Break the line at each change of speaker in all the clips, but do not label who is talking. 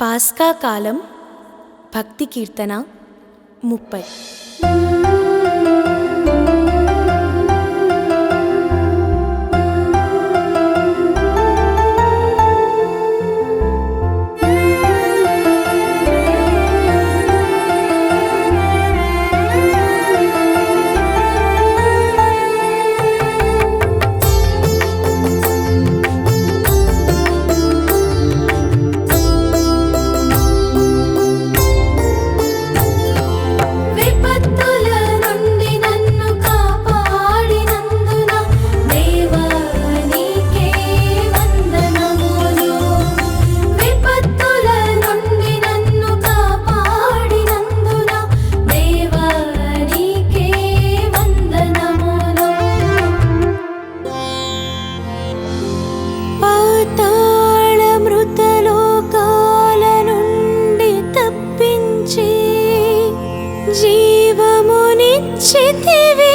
పాస్కా కాలం భక్తి కీర్తన 30. జీవమునిచ్చితివి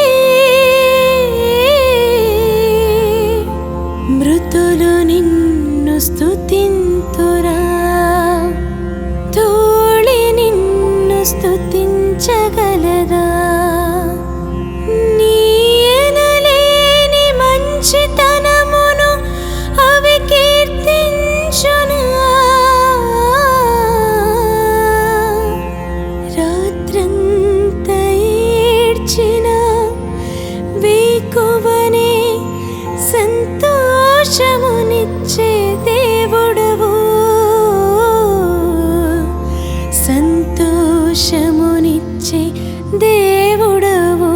మృతులు నిన్ను స్తుతింతురా, ధూళి నిన్ను స్తుతించగలదా? నీ ఎనలేని మంచితనమును అవి కీర్తించునా? వేకువనే సంతోషమునిచ్చే దేవుడవు, సంతోషమునిచ్చే దేవుడవు.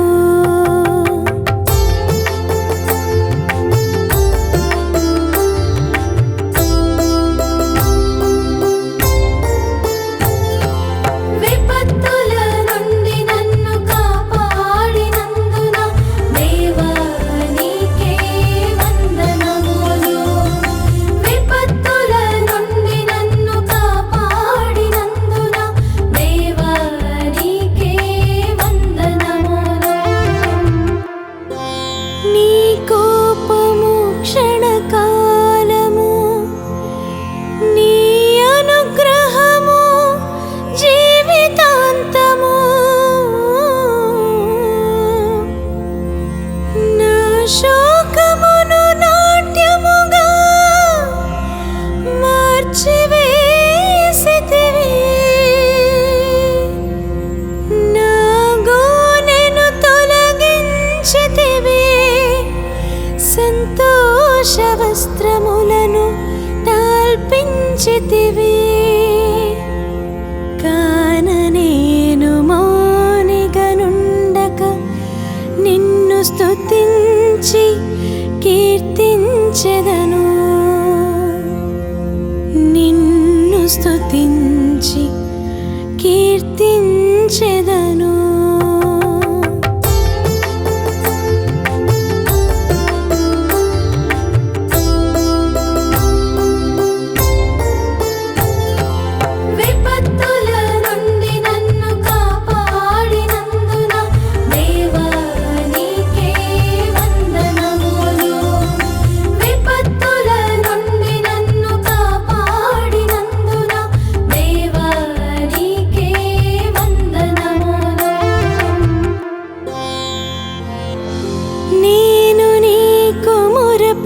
శోకమును నాట్యముగా మార్చివేసితివి, నా గోనెను తొలగించితివి, సంతోష వస్త్రములను తాల్పించితివి. కాన నేను మౌనిగా నుండక నిన్ను స్తుతించి కీర్తించెదను, నిన్ను స్తుతించి కీర్తించెదను.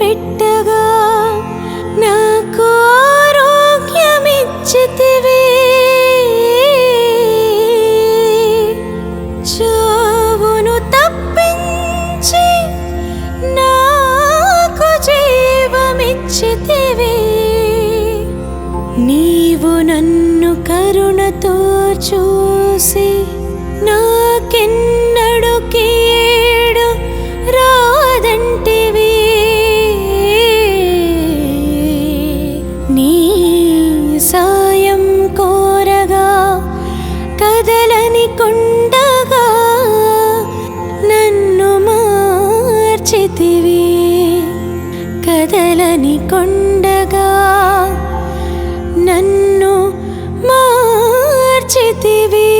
పెట్టగా నాకు ఆరోగ్యమిచ్చితివి, చావును తప్పించి నాకు జీవమిచ్చితివి. నీవు నన్ను కరుణతో చూసి నాకెన్నడు కీడు రాదంటివి, సాయం కోరగా కదలని కొండగా నన్ను మార్చితివి, కదలని కొండగా నన్ను మార్చితివి.